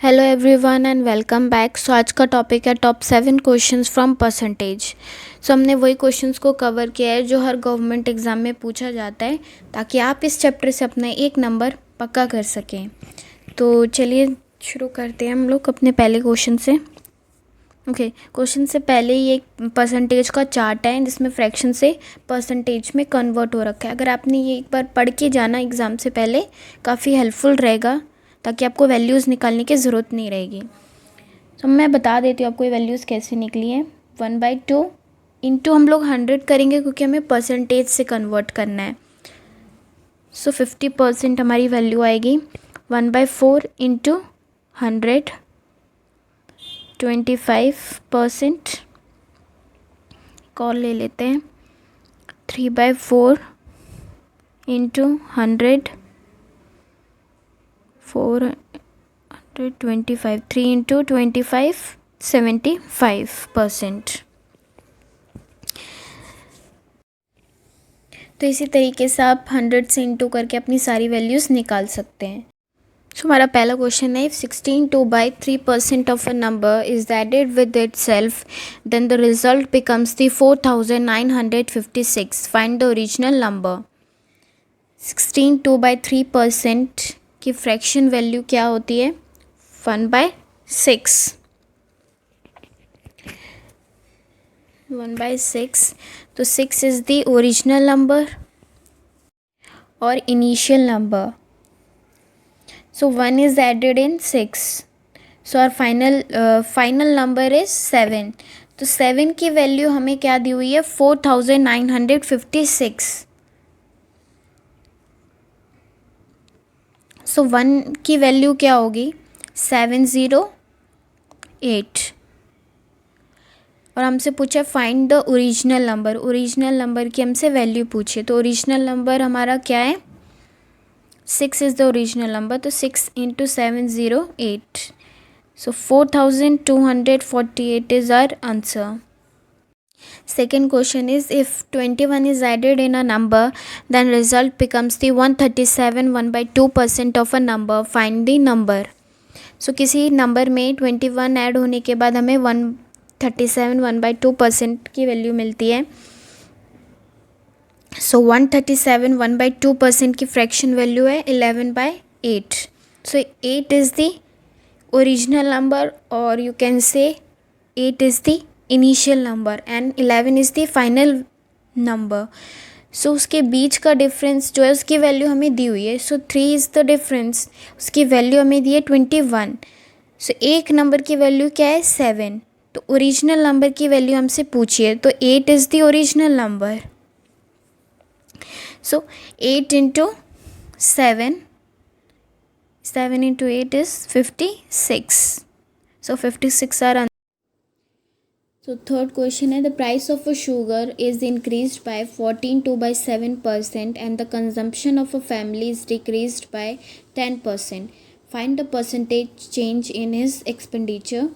Hello everyone and welcome back. So आज का topic है top 7 questions from percentage. So हमने वही क्वेश्चंस को कवर किया है जो हर गवर्नमेंट एग्ज़ाम में पूछा जाता है, ताकि आप इस चैप्टर से अपना एक नंबर पक्का कर सकें। तो चलिए शुरू करते हैं हम लोग अपने पहले क्वेश्चन से। क्वेश्चन से पहले ही एक परसेंटेज का चार्ट है जिसमें फ्रैक्शन से परसेंटेज में कन्वर्ट हो रखा है। अगर आपने ये एक बार पढ़ के जाना एग्ज़ाम से पहले, काफ़ी हेल्पफुल रहेगा, ताकि आपको वैल्यूज़ निकालने की ज़रूरत नहीं रहेगी। तो मैं बता देती हूँ आपको ये वैल्यूज़ कैसे निकली हैं। 1/2 इंटू हम लोग 100 करेंगे, क्योंकि हमें परसेंटेज से कन्वर्ट करना है। सो 50% हमारी वैल्यू आएगी। 1/4 इंटू 100 25%। कॉल ले लेते हैं। 3/4 इंटू 100 425। 3 इंटू 25 75%। तो इसी तरीके से आप 100 से इंटू करके अपनी सारी वैल्यूज़ निकाल सकते हैं। सो हमारा पहला क्वेश्चन है, if 16/3% of a number is added with itself, then the result becomes the 4956। Find the original number. 16/3% की फ्रैक्शन वैल्यू क्या होती है? 1/6। 1/6। तो 6 इज़ द ओरिजिनल नंबर और initial number. So 1 is added in 6. So our final number is 7. तो 7 की value हमें क्या दी हुई है? 4956. सो 1 की वैल्यू क्या होगी? 708. और हमसे पूछा find the original number. Original number की हमसे वैल्यू पूछे, तो ओरिजिनल नंबर हमारा क्या है? 6 is the original number. तो 6 into 708. So 4248 is our answer. Second question is, if 21 is added in a number, then result becomes the 137 1/2% of a number. Find the number. So किसी number में 21 add होने के बाद हमें 137 1/2% की value मिलती है। सो 137 1/2% की फ्रैक्शन वैल्यू है 11/8. So 8 is the original number, और you can say 8 is the initial number and 11 is the final number. So उसके बीच का डिफरेंस जो है उसकी वैल्यू हमें दी हुई है. सो 3 इज़ द डिफरेंस, उसकी वैल्यू हमें दी है 21. सो एक नंबर की वैल्यू क्या है? 7. तो ओरिजिनल नंबर की वैल्यू हमसे पूछिए, तो 8 is the original number. So 8 into 7 into 8 is 56. So 56 are answer. So third question है, the price of a sugar is increased by 14.2/7% and the consumption of a family is decreased by 10%. Find the percentage change in his expenditure.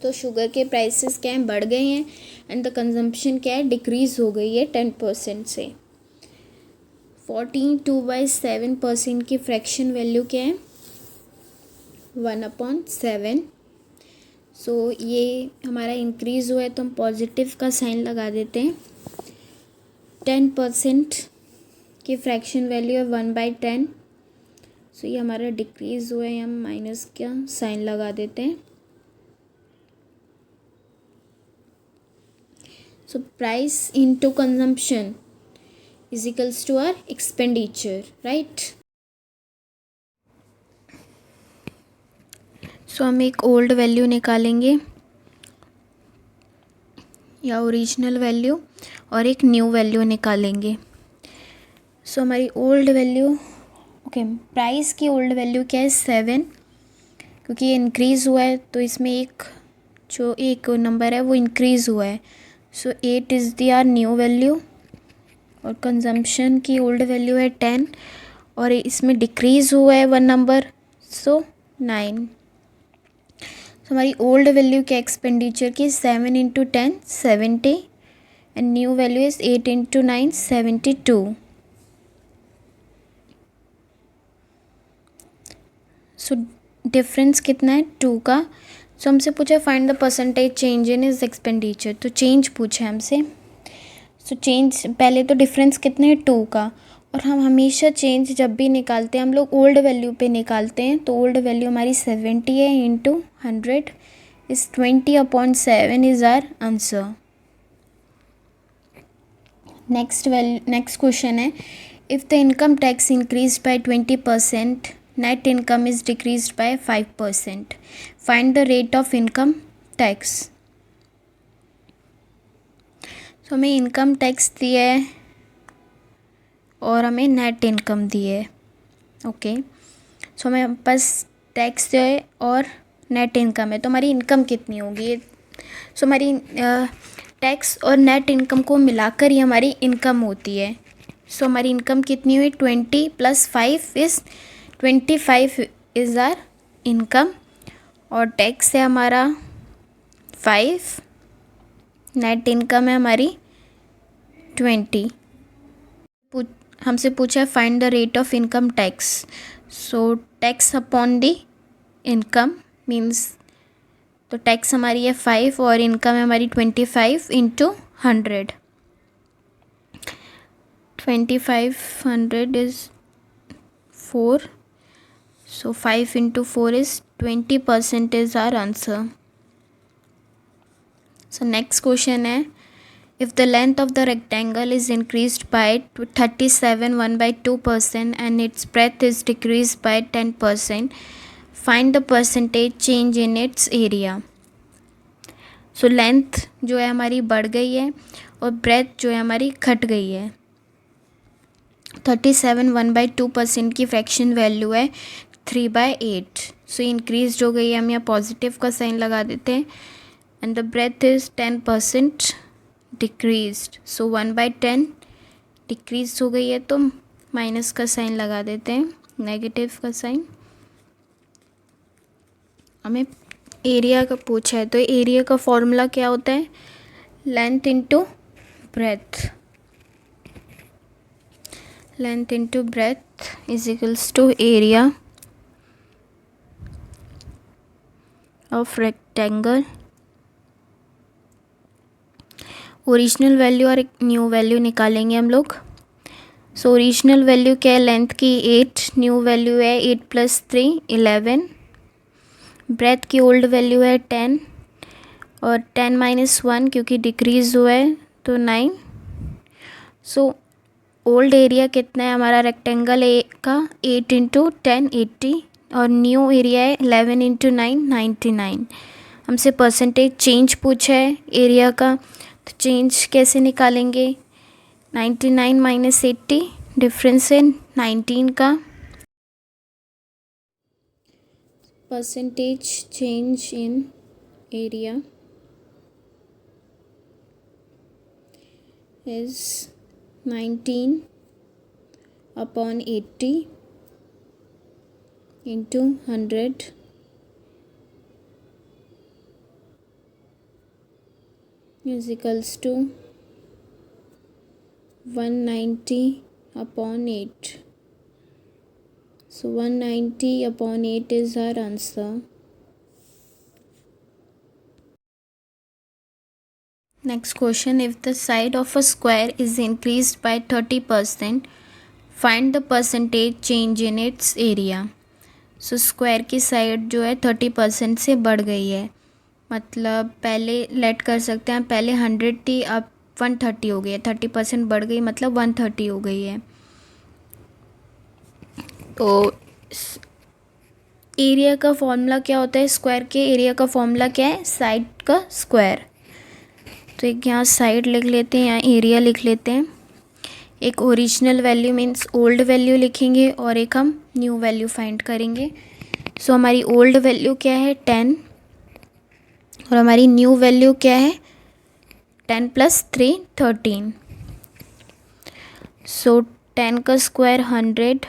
तो sugar के prices क्या हैं? बढ़ गए हैं, and the consumption क्या है? डिक्रीज़ हो गई है 10% से. 14/2/7% की फ्रैक्शन वैल्यू क्या है? 1/7. सो ये हमारा इंक्रीज़ हुआ है, तो हम पॉजिटिव का साइन लगा देते हैं. 10% की फ्रैक्शन वैल्यू है 1/10. सो ये हमारा डिक्रीज़ हुआ है, हम माइनस का साइन लगा देते हैं. So price into consumption is equals to our expenditure, right? So हम एक ओल्ड वैल्यू निकालेंगे या ओरिजिनल वैल्यू, और एक न्यू वैल्यू निकालेंगे. सो हमारी ओल्ड वैल्यू, प्राइस की ओल्ड वैल्यू क्या है? 7. क्योंकि ये इंक्रीज़ हुआ है, तो इसमें जो एक नंबर है वो इंक्रीज़ हुआ है. So 8 is the our new value, और कंजम्पशन की ओल्ड वैल्यू है 10, और इसमें डिक्रीज़ हुआ है 1 नंबर, सो 9. सो हमारी ओल्ड वैल्यू क्या एक्सपेंडिचर की? 7 into 10 70, and new value is 8 into 9 72. So difference कितना है 2 का। सो हमसे पूछा find the percentage change in is expenditure, तो चेंज पूछा है हमसे। सो चेंज पहले तो डिफरेंस कितने है 2 का, और हम हमेशा चेंज जब भी निकालते हैं हम लोग ओल्ड वैल्यू पे निकालते हैं। तो ओल्ड वैल्यू हमारी 70 है into 100 is 20/7 is our answer. Next question है if the income tax increase by 20%, net income is decrease by 5%, find the rate of income tax. So हमें इनकम टैक्स दिया है और हमें नेट इनकम दी है। Okay, सो हमें बस टैक्स दिया है और नेट इनकम है, तो हमारी इनकम कितनी होगी। सो हमारी टैक्स और नेट इनकम को मिलाकर ही हमारी इनकम होती है। सो हमारी इनकम कितनी हुई 20 + 5 इज़ 25 इज़ आर इनकम, और टैक्स है हमारा 5, नेट इनकम है हमारी 20। हमसे पूछा है find the rate of income tax. So tax upon the income means, तो टैक्स हमारी है 5 और इनकम है हमारी 25 into 100। 2500 is 4, so 5 into 4 is 20% is our answer. So next question है if the length of the rectangle is increased by 37 1/2% and its breadth is decreased by 10%, find the percentage change in its area। So length जो है हमारी बढ़ गई है और breath जो है हमारी घट गई है। 37 1/2% की फ्रैक्शन वैल्यू है 3/8, सो इंक्रीज हो गई है, हम यहाँ पॉजिटिव का साइन लगा देते हैं। And the breadth is 10% decreased, so 1/10 decrease हो गई है, तो माइनस का साइन लगा देते हैं, नेगेटिव का साइन। हमें एरिया का पूछा है, तो एरिया का फॉर्मूला क्या होता है, length into breadth. Length into breadth is equals to area of rectangle. Original value और एक न्यू वैल्यू निकालेंगे हम लोग। सो ओरिजिनल वैल्यू क्या है लेंथ की 8, न्यू वैल्यू है 8 + 3 11, ब्रेथ की ओल्ड वैल्यू है 10 और 10 - 1 क्योंकि डिक्रीज़ हुआ है तो 9। सो ओल्ड एरिया कितना है हमारा रेक्टेंगल ए का 8 × 10 80 और न्यू एरिया है 11 × 9 99। हमसे परसेंटेज चेंज पूछा है एरिया का, तो चेंज कैसे निकालेंगे, 99 - 80 डिफरेंस है 19 का। Percentage change in area is 19/80 into 100 is equals to 190/8. So 190/8 is our answer. Next question, if the side of a square is increased by 30%, find the percentage change in its area. So square की side जो है 30% से बढ़ गई है, मतलब पहले late कर सकते हैं, पहले 100 थी अब 130 हो गई है, 30% बढ़ गई मतलब 130 हो गई है। तो एरिया का फॉर्मूला क्या होता है, स्क्वायर के एरिया का फॉर्मूला क्या है, साइड का स्क्वायर। तो एक यहाँ साइड लिख लेते हैं, यहाँ एरिया लिख लेते हैं। एक original value means old value लिखेंगे और एक हम न्यू वैल्यू फाइंड करेंगे। सो हमारी ओल्ड वैल्यू क्या है 10 और हमारी न्यू वैल्यू क्या है 10 + 3 13। सो 10 का स्क्वायर 100,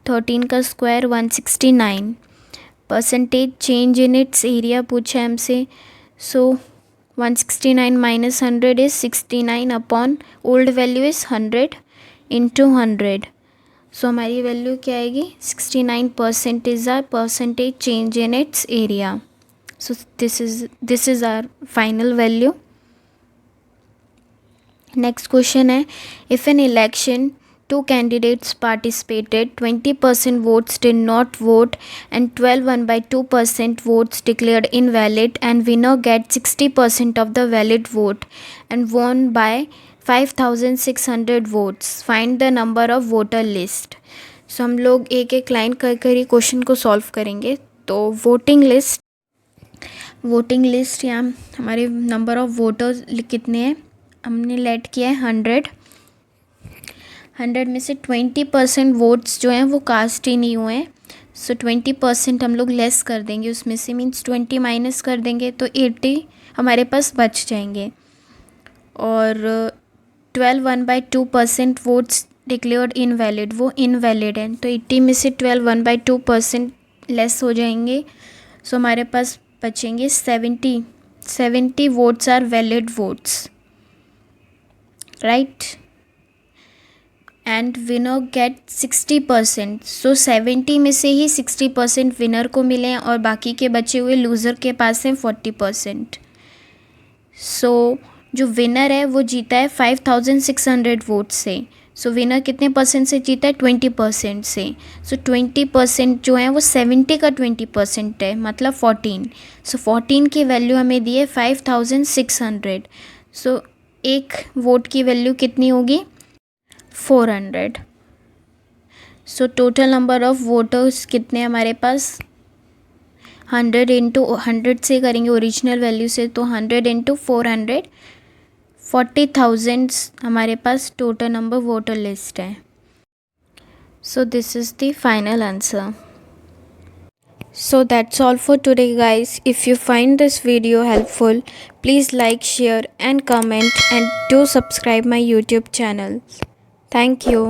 13 का square 169। Percentage change in its area पूछा है हमसे। सो 169 - 100 is 69 upon old value is 100 into 100. सो हमारी वैल्यू क्या आएगी, 69% is our percentage change in its area. So this is our final value. Next question है, if an election 2 candidates participated, 20% votes did not vote and 12 won by 2% votes declared invalid, and winner get 60% of the valid vote and won by 5,600 votes. Find the number of voter list. So हम लोग एक एक line कर कर ही question को solve करेंगे. तो voting list या हमारे नंबर ऑफ़ वोटर्स कितने हैं, हमने लेट किया है 100 में से 20% वोट्स जो हैं वो कास्ट ही नहीं हुए हैं. सो 20% हम लोग लेस कर देंगे उसमें से, मीन्स 20 माइनस कर देंगे तो 80 हमारे पास बच जाएंगे. और 12 1/2% वोट्स डिक्लेयर्ड इनवैलिड, वो इनवैलिड हैं, तो 80 में से 12 1/2% लेस हो जाएंगे. सो हमारे पास बचेंगे 70 votes our valid votes, right. And winner get 60%. So 70 में से ही 60% विनर को मिले हैं और बाकी के बचे हुए लूज़र के पास हैं 40%. सो जो विनर है वो जीता है 5,600 वोट से. सो विनर कितने परसेंट से जीता है, 20% से. सो 20% जो है वो 70 का 20% है, मतलब 14. सो 14 की वैल्यू हमें दी है 5,600. सो एक वोट की वैल्यू कितनी होगी, 400. So total number of voters कितने हमारे पास, 100 इंटू 100 से करेंगे ओरिजिनल वैल्यू से, तो 100 इंटू 400, 40,000 हमारे पास टोटल नंबर वोटर लिस्ट है. So this is the final answer. So that's all for today, guys. If you find this video helpful, please like, share and comment, and do subscribe my YouTube channel. Thank you.